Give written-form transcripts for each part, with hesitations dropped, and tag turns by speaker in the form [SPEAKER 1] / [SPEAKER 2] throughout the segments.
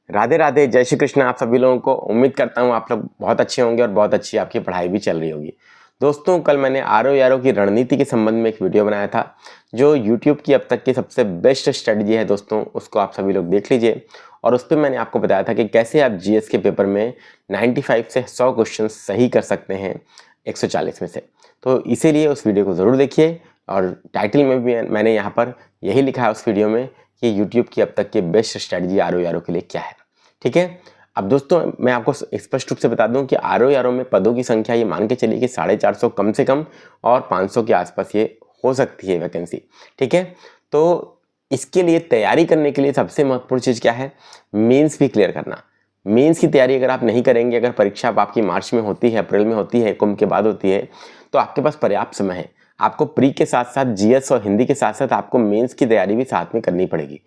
[SPEAKER 1] राधे राधे, जय श्री कृष्ण आप सभी लोगों को। उम्मीद करता हूँ आप लोग बहुत अच्छे होंगे और बहुत अच्छी आपकी पढ़ाई भी चल रही होगी। दोस्तों, कल मैंने आरओ यारो की रणनीति के संबंध में एक वीडियो बनाया था जो यूट्यूब की अब तक की सबसे बेस्ट स्ट्रेटजी है। दोस्तों, उसको आप सभी लोग देख लीजिए। और उस पर मैंने आपको बताया था कि कैसे आप जीएस के पेपर में 95 से 100 क्वेश्चन सही कर सकते हैं 140 में से। तो इसीलिए उस वीडियो को ज़रूर देखिए। और टाइटल में भी मैंने यहाँ पर यही लिखा है उस वीडियो में कि यूट्यूब की अब तक की बेस्ट स्ट्रेटजी आरओ यारो के लिए क्या है। ठीक है। अब दोस्तों, मैं आपको स्पष्ट रूप से बता दूं कि आरओ यारो में पदों की संख्या ये मान के चलिए कि 450 कम से कम और 500 के आसपास ये हो सकती है वैकेंसी। ठीक है। तो इसके लिए तैयारी करने के लिए सबसे महत्वपूर्ण चीज़ क्या है? मेंस भी क्लियर करना। मेंस की तैयारी अगर आप नहीं करेंगे, अगर परीक्षा आपकी मार्च में होती है, अप्रैल में होती है, कुंभ के बाद होती है, तो आपके पास पर्याप्त समय है। आपको प्री के साथ साथ जीएस और हिंदी के साथ साथ आपको मेंस की तैयारी भी साथ में करनी पड़ेगी।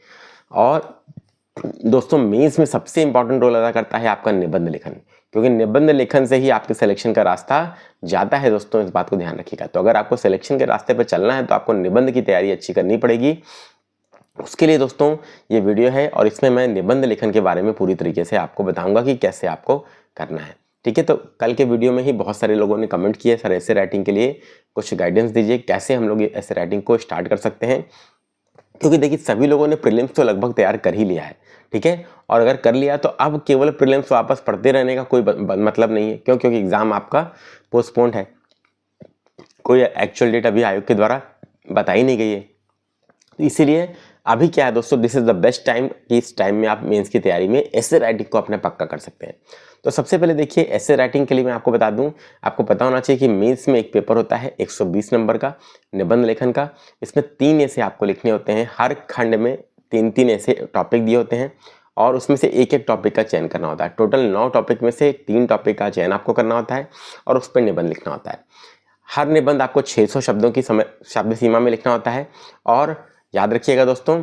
[SPEAKER 1] और दोस्तों, मेंस में सबसे इंपॉर्टेंट रोल अदा करता है आपका निबंध लेखन, क्योंकि निबंध लेखन से ही आपके सिलेक्शन का रास्ता जाता है। दोस्तों, इस बात को ध्यान रखिएगा। तो अगर आपको सिलेक्शन के रास्ते पर चलना है तो आपको निबंध की तैयारी अच्छी करनी पड़ेगी। उसके लिए दोस्तों ये वीडियो है और इसमें मैं निबंध लेखन के बारे में पूरी तरीके से आपको बताऊंगा कि कैसे आपको करना है। ठीक है। तो कल के वीडियो में ही बहुत सारे लोगों ने कमेंट किए, सर ऐसे राइटिंग के लिए कुछ गाइडेंस दीजिए, कैसे हम लोग ऐसे राइटिंग को स्टार्ट कर सकते हैं। क्योंकि देखिए, सभी लोगों ने प्रीलिम्स तो लगभग तैयार कर ही लिया है। ठीक है। और अगर कर लिया तो अब केवल प्रीलिम्स वापस पढ़ते रहने का कोई मतलब नहीं है। क्यों? क्योंकि एग्जाम आपका पोस्टपोन्ड है, कोई एक्चुअल डेट अभी आयोग के द्वारा बताई नहीं गई है। तो इसीलिए अभी क्या है दोस्तों, this is the best time कि इस टाइम में आप मेंस की तैयारी में ऐसे राइटिंग को अपने पक्का कर सकते हैं। तो सबसे पहले देखिए, ऐसे राइटिंग के लिए मैं आपको बता दूं, आपको पता होना चाहिए कि मेंस में एक पेपर होता है 120 नंबर का निबंध लेखन का। इसमें 3 ऐसे आपको लिखने होते हैं। हर खंड में 3-3 ऐसे टॉपिक दिए होते हैं और उसमें से एक एक टॉपिक का चयन करना होता है। टोटल 9 टॉपिक में से 3 टॉपिक का चयन आपको करना होता है और उस पर निबंध लिखना होता है। हर निबंध आपको 600 शब्दों की शब्द सीमा में लिखना होता है। और याद रखिएगा दोस्तों,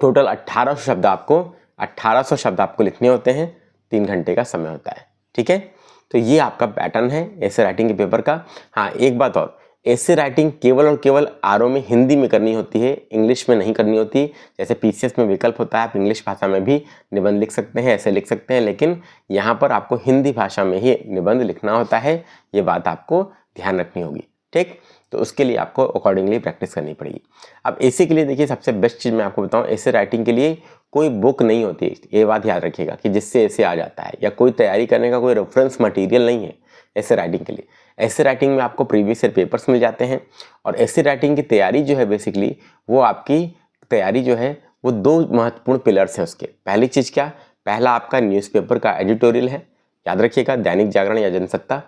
[SPEAKER 1] टोटल 1800 शब्द आपको लिखने होते हैं। 3 घंटे का समय होता है। ठीक है। तो ये आपका पैटर्न है ऐसे राइटिंग के पेपर का। हाँ, एक बात और, ऐसे राइटिंग केवल और केवल आरओ में हिंदी में करनी होती है, इंग्लिश में नहीं करनी होती। जैसे पीसीएस में विकल्प होता है, आप इंग्लिश भाषा में भी निबंध लिख सकते हैं, ऐसे लिख सकते हैं, लेकिन यहाँ पर आपको हिंदी भाषा में ही निबंध लिखना होता है। ये बात आपको ध्यान रखनी होगी। ठीक। तो उसके लिए आपको अकॉर्डिंगली प्रैक्टिस करनी पड़ेगी। अब ऐसे के लिए देखिए, सबसे बेस्ट चीज़ मैं आपको बताऊं, ऐसे राइटिंग के लिए कोई बुक नहीं होती। ये बात याद रखिएगा कि जिससे ऐसे आ जाता है, या कोई तैयारी करने का कोई रेफरेंस मटेरियल नहीं है ऐसे राइटिंग के लिए। ऐसे राइटिंग में आपको प्रीवियस ईयर पेपर्स मिल जाते हैं। और ऐसे राइटिंग की तैयारी जो है बेसिकली, वो आपकी तैयारी जो है वो 2 महत्वपूर्ण पिलर्स हैं उसके। पहली चीज़ क्या? पहला आपका न्यूज़पेपर का एडिटोरियल है। याद रखिएगा, दैनिक जागरण या जनसत्ता,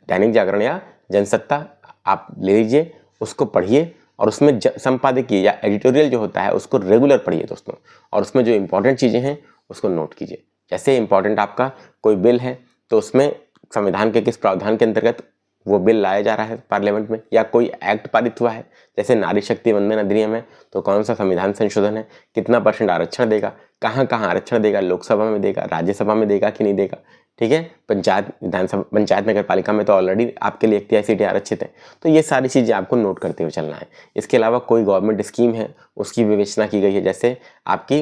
[SPEAKER 1] दैनिक जागरण या जनसत्ता आप ले लीजिए, उसको पढ़िए और उसमें संपादकीय या एडिटोरियल जो होता है उसको रेगुलर पढ़िए दोस्तों। और उसमें जो इंपॉर्टेंट चीज़ें हैं उसको नोट कीजिए। जैसे इंपॉर्टेंट आपका कोई बिल है तो उसमें संविधान के किस प्रावधान के अंतर्गत वो बिल लाया जा रहा है पार्लियामेंट में, या कोई एक्ट पारित हुआ है। जैसे नारी शक्ति वंदन अधिनियम है, तो कौन सा संविधान संशोधन है, कितना % आरक्षण देगा, कहाँ कहाँ आरक्षण देगा, लोकसभा में देगा, राज्यसभा में देगा कि नहीं देगा। ठीक है। पंचायत विधानसभा, पंचायत नगर पालिका में तो ऑलरेडी आपके लिए 41 सीटें आरक्षित हैं। तो ये सारी चीज़ें आपको नोट करते हुए चलना है। इसके अलावा कोई गवर्नमेंट स्कीम है उसकी विवेचना की गई है, जैसे आपकी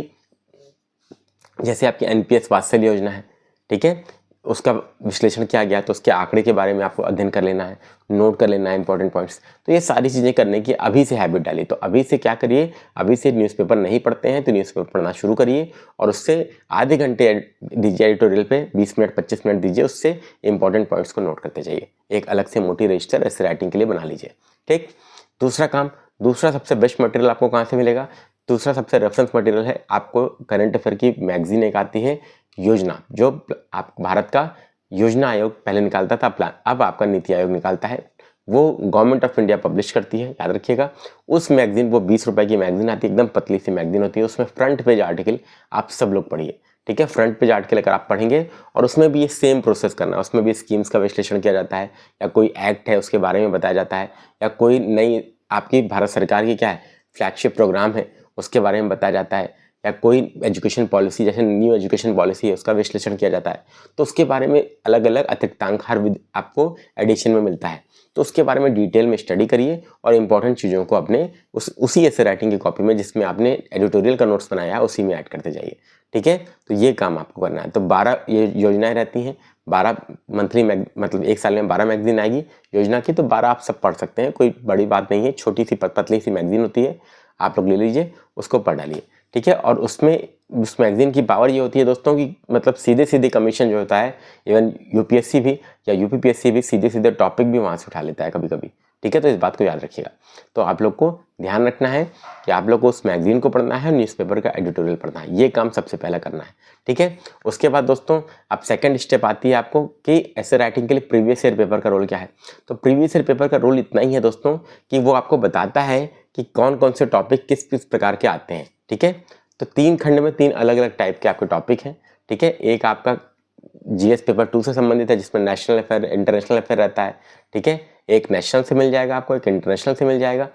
[SPEAKER 1] एनपीएस वात्सल्य योजना है। ठीक है। उसका विश्लेषण किया गया तो उसके आंकड़े के बारे में आपको अध्ययन कर लेना है, नोट कर लेना है इंपॉर्टेंट पॉइंट्स। तो ये सारी चीज़ें करने की अभी से हैबिट डालिए। तो अभी से क्या करिए, अभी से न्यूज़पेपर नहीं पढ़ते हैं तो न्यूज़पेपर पढ़ना शुरू करिए और उससे आधे घंटे दीजिए एडिटोरियल पे, 20 मिनट 25 मिनट दीजिए, उससे इंपॉर्टेंट पॉइंट्स को नोट करते जाइए। एक अलग से मोटी रजिस्टर ऐसे राइटिंग के लिए बना लीजिए। ठीक। दूसरा काम, दूसरा सबसे बेस्ट मटेरियल आपको कहाँ से मिलेगा? दूसरा सबसे रेफरेंस मटेरियल है आपको करंट अफेयर की मैगजीन एक आती है योजना, जो आप भारत का योजना आयोग पहले निकालता था प्लान, अब आपका नीति आयोग निकालता है। वो गवर्नमेंट ऑफ इंडिया पब्लिश करती है, याद रखिएगा। उस मैगजीन, वो 20 रुपए की मैगजीन आती है, एकदम पतली सी मैगजीन होती है। उसमें फ्रंट पेज आर्टिकल आप सब लोग पढ़िए। ठीक है। फ्रंट पेज आर्टिकल अगर आप पढ़ेंगे और उसमें भी ये सेम प्रोसेस करना है, उसमें भी स्कीम्स का विश्लेषण किया जाता है, या कोई एक्ट है उसके बारे में बताया जाता है, या कोई नई आपकी भारत सरकार की क्या है फ्लैगशिप प्रोग्राम है उसके बारे में बताया जाता है, या कोई एजुकेशन पॉलिसी, जैसे न्यू एजुकेशन पॉलिसी है उसका विश्लेषण किया जाता है, तो उसके बारे में अलग अलग अतिरिक्तांक हर आपको एडिशन में मिलता है। तो उसके बारे में डिटेल में स्टडी करिए और इम्पोर्टेंट चीज़ों को अपने उसी ऐसे राइटिंग की कॉपी में जिसमें आपने एडिटोरियल का नोट्स बनाया है उसी में ऐड करते जाइए। ठीक है, तो ये काम आपको करना है। तो 12 ये योजनाएं रहती हैं, 12 मंथली मतलब एक साल में 12 मैगजीन आएगी योजना की, तो 12 आप सब पढ़ सकते हैं, कोई बड़ी बात नहीं है। छोटी सी पतली सी मैगजीन होती है, आप लोग ले लीजिए, उसको पढ़ डालिए। ठीक है, और उसमें उस मैगजीन की पावर ये होती है दोस्तों कि मतलब सीधे सीधे कमीशन जो होता है, इवन यूपीएससी भी या यूपीपीएससी भी सीधे सीधे टॉपिक भी वहाँ से उठा लेता है कभी कभी। ठीक है, तो इस बात को याद रखिएगा। तो आप लोग को ध्यान रखना है कि आप लोग को उस मैगजीन को पढ़ना है, न्यूज़पेपर का एडिटोरियल पढ़ना है, ये काम सबसे पहले करना है। ठीक है, उसके बाद दोस्तों अब सेकंड स्टेप आती है आपको कि ऐसे राइटिंग के लिए प्रीवियस ईयर पेपर का रोल क्या है। तो प्रीवियस ईयर पेपर का रोल इतना ही है दोस्तों कि वो आपको बताता है कि कौन कौन से टॉपिक किस किस प्रकार के आते हैं। ठीक है, तो 3 खंड में 3 अलग अलग टाइप के आपके टॉपिक हैं। ठीक है, एक आपका जीएस पेपर 2 से संबंधित है जिसमें नेशनल अफेयर इंटरनेशनल अफेयर रहता है। ठीक है, एक नेशनल से मिल जाएगा आपको, एक इंटरनेशनल से मिल जाएगा,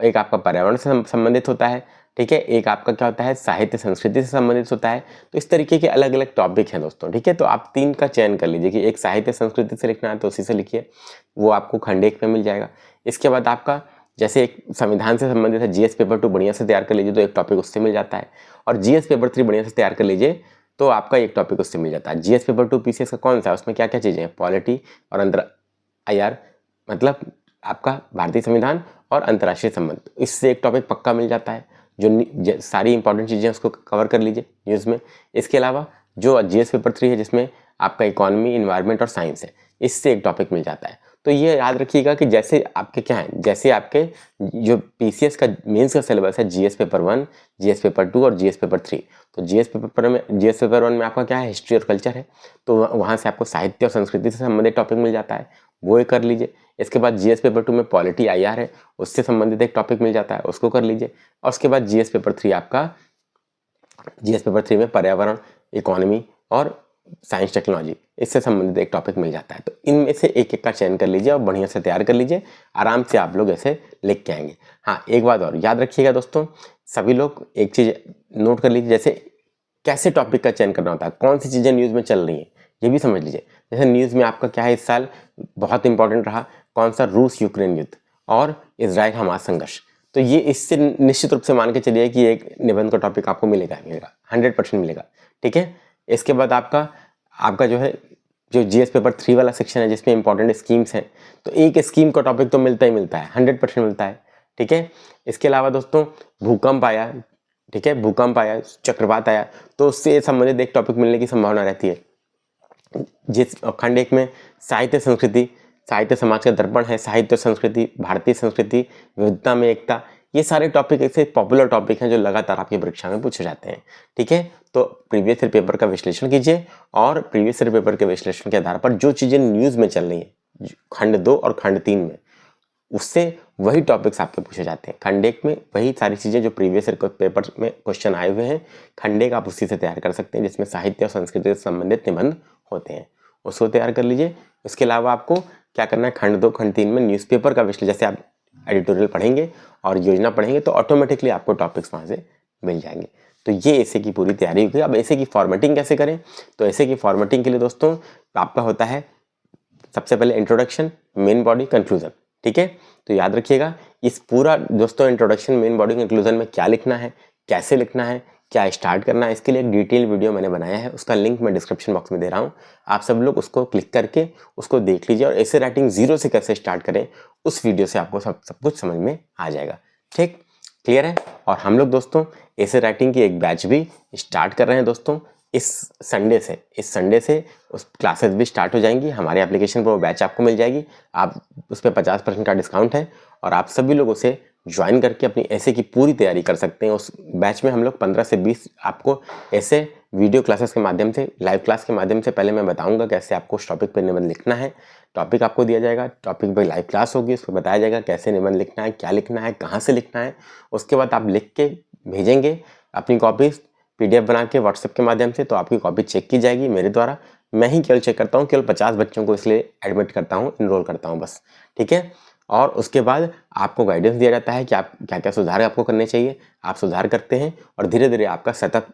[SPEAKER 1] एक आपका पर्यावरण से संबंधित होता है। ठीक है, एक आपका क्या होता है साहित्य संस्कृति से संबंधित होता है। तो इस तरीके के अलग अलग टॉपिक हैं दोस्तों। ठीक है, तो आप 3 का चयन कर लीजिए कि एक साहित्य संस्कृति से लिखना है तो उसी से लिखिए, वो आपको खंड 1 में मिल जाएगा। इसके बाद आपका जैसे एक संविधान से संबंधित है, जीएस पेपर 2 बढ़िया से तैयार कर लीजिए तो एक टॉपिक उससे मिल जाता है, और जीएस पेपर 3 बढ़िया से तैयार कर लीजिए तो आपका एक टॉपिक उससे मिल जाता है। जीएस पेपर 2 पीसीएस का कौन सा है, उसमें क्या क्या चीज़ें हैं, पॉलिटी और IR मतलब आपका भारतीय संविधान और अंतर्राष्ट्रीय संबंध, इससे एक टॉपिक पक्का मिल जाता है। जो सारी इंपॉर्टेंट चीज़ें उसको कवर कर लीजिए न्यूज़ में। इसके अलावा जो जीएस पेपर 3 है जिसमें आपका इकोनॉमी, इन्वायरमेंट और साइंस है, इससे एक टॉपिक मिल जाता है। तो ये याद रखिएगा कि जैसे आपके क्या है, जैसे आपके जो पीसीएस का मेंस का सिलेबस है, जीएस पेपर 1, जीएस पेपर 2 और जीएस पेपर 3। तो जीएस पेपर 1 में आपका क्या है, हिस्ट्री और कल्चर है, तो वहाँ से आपको साहित्य और संस्कृति से संबंधित टॉपिक मिल जाता है, वो एक कर लीजिए। इसके बाद जीएस पेपर 2 में पॉलिटी IR है, उससे संबंधित एक टॉपिक मिल जाता है, उसको कर लीजिए। और उसके बाद जीएस पेपर 3 में पर्यावरण, इकोनॉमी और साइंस टेक्नोलॉजी, इससे संबंधित एक टॉपिक मिल जाता है। तो इनमें से एक एक का चयन कर लीजिए और बढ़िया से तैयार कर लीजिए, आराम से आप लोग ऐसे लिख के आएंगे। हाँ, एक बात और याद रखिएगा दोस्तों, सभी लोग एक चीज़ नोट कर लीजिए, जैसे कैसे टॉपिक का चयन करना होता है, कौन सी चीज़ें न्यूज़ में चल रही हैं ये भी समझ लीजिए। जैसे न्यूज़ में आपका क्या है, इस साल बहुत इंपॉर्टेंट रहा कौन सा, रूस यूक्रेन युद्ध और इजराइल हमास संघर्ष। तो ये इससे निश्चित रूप से मान के चलिए कि एक निबंध का टॉपिक आपको मिलेगा 100% मिलेगा। ठीक है, इसके बाद आपका जो है जो जीएस पेपर 3 वाला सेक्शन है जिसमें इंपॉर्टेंट स्कीम्स हैं, तो एक स्कीम का टॉपिक तो मिलता ही मिलता है, 100% मिलता है। ठीक है, इसके अलावा दोस्तों भूकंप आया, ठीक है, भूकंप आया, चक्रवात आया, तो उससे संबंधित एक टॉपिक मिलने की संभावना रहती है। जिस खंड 1 में साहित्य संस्कृति, साहित्य समाज का दर्पण है, साहित्य संस्कृति, भारतीय संस्कृति, विविधता में एकता, ये सारे टॉपिक ऐसे पॉपुलर टॉपिक हैं जो लगातार आपकी परीक्षा में पूछे जाते हैं। ठीक है, तो प्रीवियस ईयर पेपर का विश्लेषण कीजिए और प्रीवियस ईयर पेपर के विश्लेषण के आधार पर जो चीज़ें न्यूज़ में चल रही हैं खंड 2 और खंड 3 में, उससे वही टॉपिक्स आपके पूछे जाते हैं। खंड 1 में वही सारी चीज़ें जो प्रीवियस ईयर पेपर में क्वेश्चन आए हुए हैं, खंड 1 आप उसी से तैयार कर सकते हैं जिसमें साहित्य और संस्कृति से संबंधित निबंध होते हैं, उसको तैयार कर लीजिए। इसके अलावा आपको क्या करना है, खंड 2 खंड 3 में न्यूज़पेपर का विश्लेषण, जैसे आप एडिटोरियल पढ़ेंगे और योजना पढ़ेंगे तो ऑटोमेटिकली आपको टॉपिक्स वहाँ से मिल जाएंगे। तो ये ऐसे की पूरी तैयारी होगी। अब ऐसे की फॉर्मेटिंग कैसे करें, तो ऐसे की फॉर्मेटिंग के लिए दोस्तों आपका होता है सबसे पहले इंट्रोडक्शन, मेन बॉडी, कंक्लूजन। ठीक है, तो याद रखिएगा इस पूरा दोस्तों इंट्रोडक्शन, मेन बॉडी, कंक्लूजन में क्या लिखना है, कैसे लिखना है, क्या स्टार्ट करना है, इसके लिए एक डिटेल वीडियो मैंने बनाया है, उसका लिंक मैं डिस्क्रिप्शन बॉक्स में दे रहा हूँ। आप सब लोग उसको क्लिक करके उसको देख लीजिए और ऐसे राइटिंग 0 से कैसे स्टार्ट करें उस वीडियो से आपको सब कुछ समझ में आ जाएगा। ठीक, क्लियर है। और हम लोग दोस्तों ऐसे राइटिंग की एक बैच भी स्टार्ट कर रहे हैं दोस्तों, इस संडे से उस क्लासेस भी स्टार्ट हो जाएंगी। हमारे एप्लीकेशन पर वो बैच आपको मिल जाएगी, आप उस पर 50% का डिस्काउंट है और आप सभी लोग उसे ज्वाइन करके अपनी ऐसे की पूरी तैयारी कर सकते हैं। उस बैच में हम लोग 15 से 20 आपको ऐसे वीडियो क्लासेस के माध्यम से, लाइव क्लास के माध्यम से पहले मैं बताऊंगा कैसे आपको उस टॉपिक पर निबंध लिखना है। टॉपिक आपको दिया जाएगा, टॉपिक पर लाइव क्लास होगी, उस पर बताया जाएगा कैसे निबंध लिखना है, क्या लिखना है, कहाँ से लिखना है। उसके बाद आप लिख के भेजेंगे अपनी कॉपीज PDF बना के व्हाट्सएप के माध्यम से, तो आपकी कॉपी चेक की जाएगी मेरे द्वारा। मैं ही केवल चेक करता हूँ, केवल 50 बच्चों को इसलिए एडमिट करता हूँ, इनरोल करता हूँ बस। ठीक है, और उसके बाद आपको गाइडेंस दिया जाता है कि आप क्या क्या सुधार आपको करने चाहिए, आप सुधार करते हैं और धीरे धीरे आपका सतत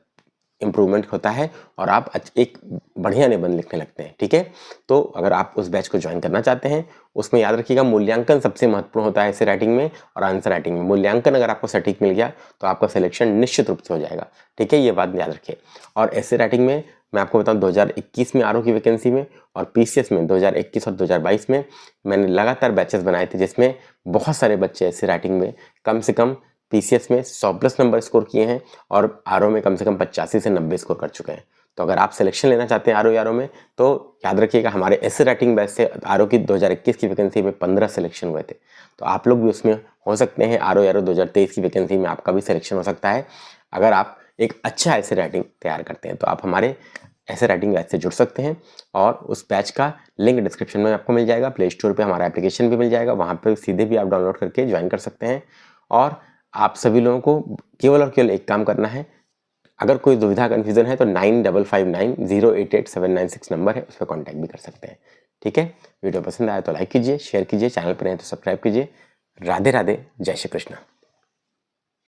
[SPEAKER 1] इम्प्रूवमेंट होता है और आप एक बढ़िया निबंध लिखने लगते हैं। ठीक है, तो अगर आप उस बैच को ज्वाइन करना चाहते हैं, उसमें याद रखिएगा मूल्यांकन सबसे महत्वपूर्ण होता है ऐसे राइटिंग में और आंसर राइटिंग में। मूल्यांकन अगर आपको सटीक मिल गया तो आपका सिलेक्शन निश्चित रूप से हो जाएगा। ठीक है, ये बात याद रखिए। और ऐसे राइटिंग में मैं आपको बताऊं 2021 में आरओ की वैकेंसी में और पीसीएस में 2021 और 2022 में मैंने लगातार बैचेस बनाए थे, जिसमें बहुत सारे बच्चे ऐसे राइटिंग में कम से कम पीसीएस में 100+ नंबर स्कोर किए हैं और आरओ में कम से कम 85 से 90 स्कोर कर चुके हैं। तो अगर आप सिलेक्शन लेना चाहते हैं आरओ में, तो याद रखिएगा हमारे ऐसे राइटिंग बैच से आरओ की 2021 की वैकेंसी में 15 सिलेक्शन हुए थे। तो आप लोग भी उसमें हो सकते हैं। आरओ 2023 की वैकेंसी में आपका भी सिलेक्शन हो सकता है। अगर आप एक अच्छा ऐसे राइटिंग तैयार करते हैं तो आप हमारे ऐसे राइटिंग बैच से जुड़ सकते हैं और उस बैच का लिंक डिस्क्रिप्शन में आपको मिल जाएगा। प्ले स्टोर पे हमारा एप्लीकेशन भी मिल जाएगा, वहाँ पे सीधे भी आप डाउनलोड करके ज्वाइन कर सकते हैं। और आप सभी लोगों को केवल और केवल एक काम करना है, अगर कोई दुविधा कन्फ्यूजन है तो 9559088796 नंबर है, उस पर कॉन्टैक्ट भी कर सकते हैं। ठीक है, वीडियो पसंद आया तो लाइक कीजिए, शेयर कीजिए, चैनल पर नहीं तो सब्सक्राइब कीजिए। राधे राधे, जय श्री कृष्ण।